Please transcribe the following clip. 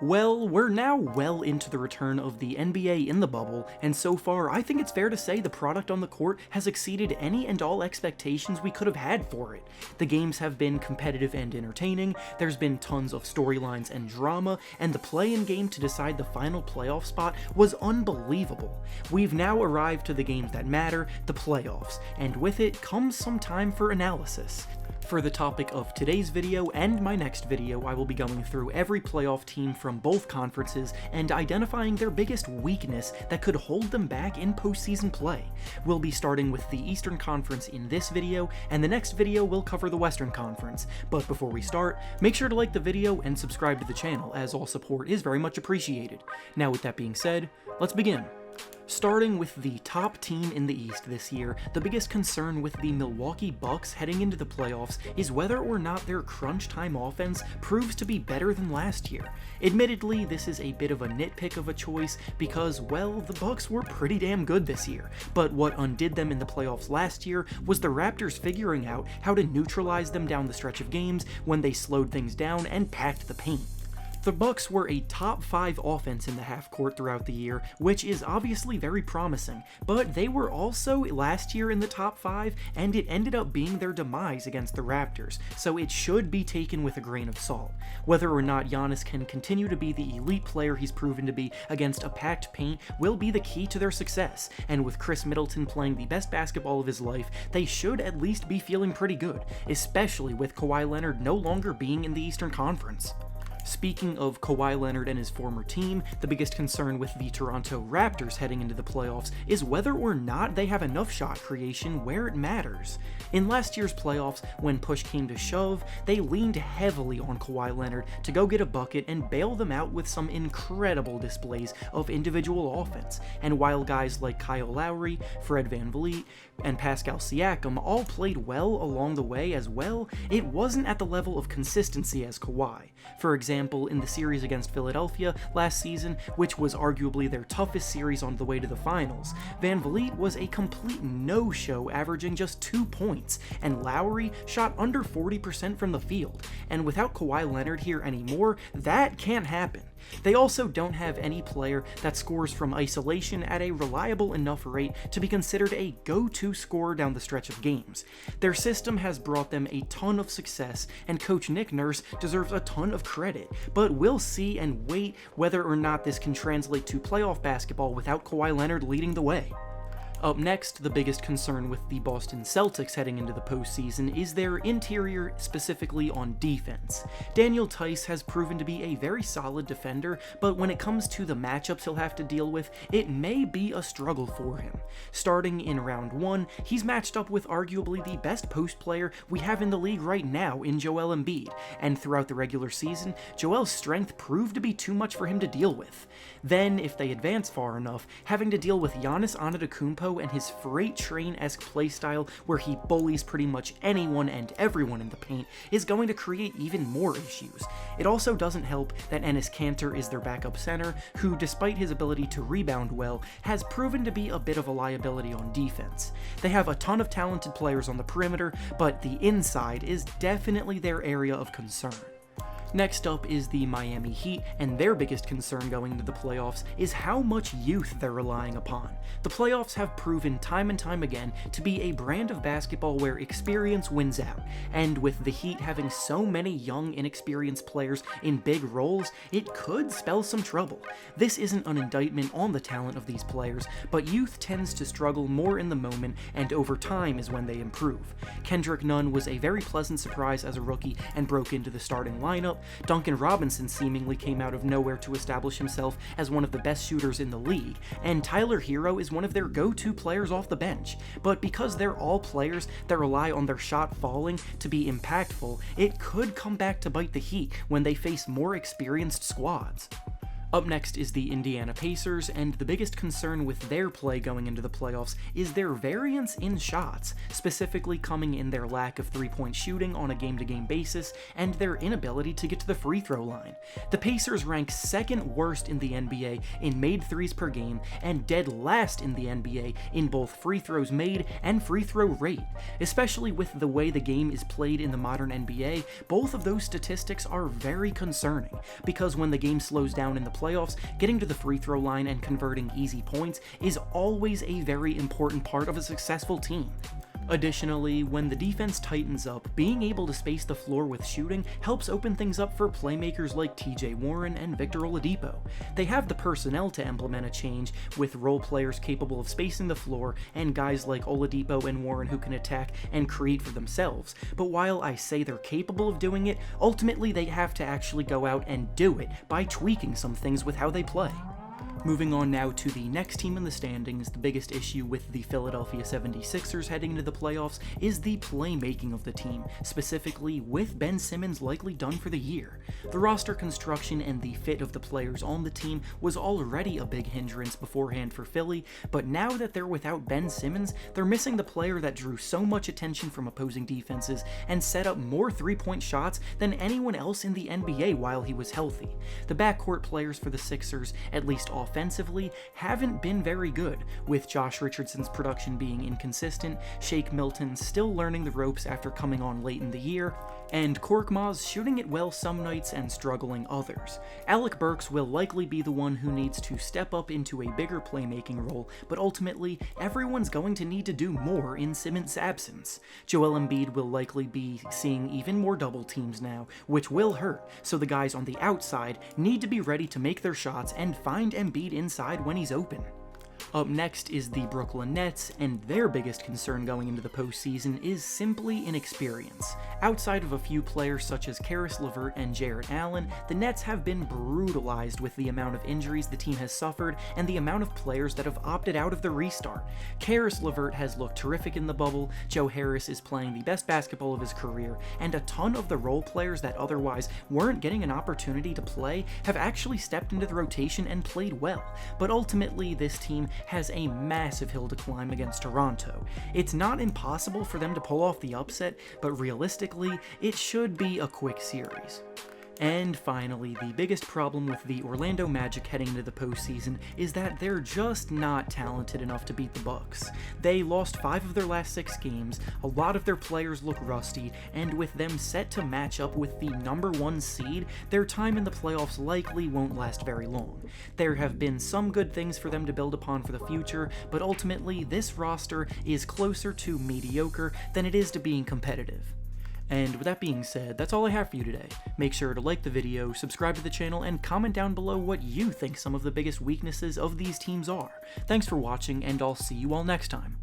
Well, we're now well into the return of the NBA in the bubble, and so far I think it's fair to say the product on the court has exceeded any and all expectations we could have had for it. The games have been competitive and entertaining, there's been tons of storylines and drama, and the play-in game to decide the final playoff spot was unbelievable. We've now arrived to the games that matter, the playoffs, and with it comes some time for analysis. For the topic of today's video and my next video, I will be going through every playoff team from both conferences and identifying their biggest weakness that could hold them back in postseason play. We'll be starting with the Eastern Conference in this video, and the next video will cover the Western Conference. But before we start, make sure to like the video and subscribe to the channel, as all support is very much appreciated. Now with that being said, let's begin. Starting with the top team in the East this year, the biggest concern with the Milwaukee Bucks heading into the playoffs is whether or not their crunch time offense proves to be better than last year. Admittedly, this is a bit of a nitpick of a choice because, well, the Bucks were pretty damn good this year, but what undid them in the playoffs last year was the Raptors figuring out how to neutralize them down the stretch of games when they slowed things down and packed the paint. The Bucks were a top 5 offense in the half court throughout the year, which is obviously very promising, but they were also last year in the top 5, and it ended up being their demise against the Raptors, so it should be taken with a grain of salt. Whether or not Giannis can continue to be the elite player he's proven to be against a packed paint will be the key to their success, and with Chris Middleton playing the best basketball of his life, they should at least be feeling pretty good, especially with Kawhi Leonard no longer being in the Eastern Conference. Speaking of Kawhi Leonard and his former team, the biggest concern with the Toronto Raptors heading into the playoffs is whether or not they have enough shot creation where it matters. In last year's playoffs, when push came to shove, they leaned heavily on Kawhi Leonard to go get a bucket and bail them out with some incredible displays of individual offense, and while guys like Kyle Lowry, Fred VanVleet, and Pascal Siakam all played well along the way as well, it wasn't at the level of consistency as Kawhi. For example, in the series against Philadelphia last season, which was arguably their toughest series on the way to the finals, VanVleet was a complete no-show, averaging just 2 points, and Lowry shot under 40% from the field, and without Kawhi Leonard here anymore, that can't happen. They also don't have any player that scores from isolation at a reliable enough rate to be considered a go-to scorer down the stretch of games. Their system has brought them a ton of success, and Coach Nick Nurse deserves a ton of credit, but we'll see and wait whether or not this can translate to playoff basketball without Kawhi Leonard leading the way. Up next, the biggest concern with the Boston Celtics heading into the postseason is their interior, specifically on defense. Daniel Theis has proven to be a very solid defender, but when it comes to the matchups he'll have to deal with, it may be a struggle for him. Starting in round 1, he's matched up with arguably the best post player we have in the league right now in Joel Embiid, and throughout the regular season, Joel's strength proved to be too much for him to deal with. Then, if they advance far enough, having to deal with Giannis Antetokounmpo and his freight train-esque playstyle where he bullies pretty much anyone and everyone in the paint is going to create even more issues. It also doesn't help that Enes Kanter is their backup center, who despite his ability to rebound well, has proven to be a bit of a liability on defense. They have a ton of talented players on the perimeter, but the inside is definitely their area of concern. Next up is the Miami Heat, and their biggest concern going into the playoffs is how much youth they're relying upon. The playoffs have proven time and time again to be a brand of basketball where experience wins out, and with the Heat having so many young, inexperienced players in big roles, it could spell some trouble. This isn't an indictment on the talent of these players, but youth tends to struggle more in the moment, and over time is when they improve. Kendrick Nunn was a very pleasant surprise as a rookie and broke into the starting lineup. Duncan Robinson seemingly came out of nowhere to establish himself as one of the best shooters in the league, and Tyler Hero is one of their go-to players off the bench. But because they're all players that rely on their shot falling to be impactful, it could come back to bite the Heat when they face more experienced squads. Up next is the Indiana Pacers, and the biggest concern with their play going into the playoffs is their variance in shots, specifically coming in their lack of three-point shooting on a game-to-game basis and their inability to get to the free throw line. The Pacers rank second worst in the NBA in made threes per game and dead last in the NBA in both free throws made and free throw rate. Especially with the way the game is played in the modern NBA, both of those statistics are very concerning, because when the game slows down in the playoffs, getting to the free throw line and converting easy points is always a very important part of a successful team. Additionally, when the defense tightens up, being able to space the floor with shooting helps open things up for playmakers like TJ Warren and Victor Oladipo. They have the personnel to implement a change, with role players capable of spacing the floor and guys like Oladipo and Warren who can attack and create for themselves. But while I say they're capable of doing it, ultimately they have to actually go out and do it by tweaking some things with how they play. Moving on now to the next team in the standings, the biggest issue with the Philadelphia 76ers heading into the playoffs is the playmaking of the team, specifically with Ben Simmons likely done for the year. The roster construction and the fit of the players on the team was already a big hindrance beforehand for Philly, but now that they're without Ben Simmons, they're missing the player that drew so much attention from opposing defenses and set up more three-point shots than anyone else in the NBA while he was healthy. The backcourt players for the Sixers, at least offensively, haven't been very good, with Josh Richardson's production being inconsistent, Shake Milton still learning the ropes after coming on late in the year, and Korkmaz shooting it well some nights and struggling others. Alec Burks will likely be the one who needs to step up into a bigger playmaking role, but ultimately, everyone's going to need to do more in Simmons' absence. Joel Embiid will likely be seeing even more double teams now, which will hurt, so the guys on the outside need to be ready to make their shots and find Embiid inside when he's open. Up next is the Brooklyn Nets, and their biggest concern going into the postseason is simply inexperience. Outside of a few players such as Karis LeVert and Jarrett Allen, the Nets have been brutalized with the amount of injuries the team has suffered and the amount of players that have opted out of the restart. Karis LeVert has looked terrific in the bubble, Joe Harris is playing the best basketball of his career, and a ton of the role players that otherwise weren't getting an opportunity to play have actually stepped into the rotation and played well. But ultimately, this team has a massive hill to climb against Toronto. It's not impossible for them to pull off the upset, but realistically, it should be a quick series. And finally, the biggest problem with the Orlando Magic heading into the postseason is that they're just not talented enough to beat the Bucks. They lost 5 of their last 6 games, a lot of their players look rusty, and with them set to match up with the number 1 seed, their time in the playoffs likely won't last very long. There have been some good things for them to build upon for the future, but ultimately this roster is closer to mediocre than it is to being competitive. And with that being said, that's all I have for you today. Make sure to like the video, subscribe to the channel, and comment down below what you think some of the biggest weaknesses of these teams are. Thanks for watching, and I'll see you all next time.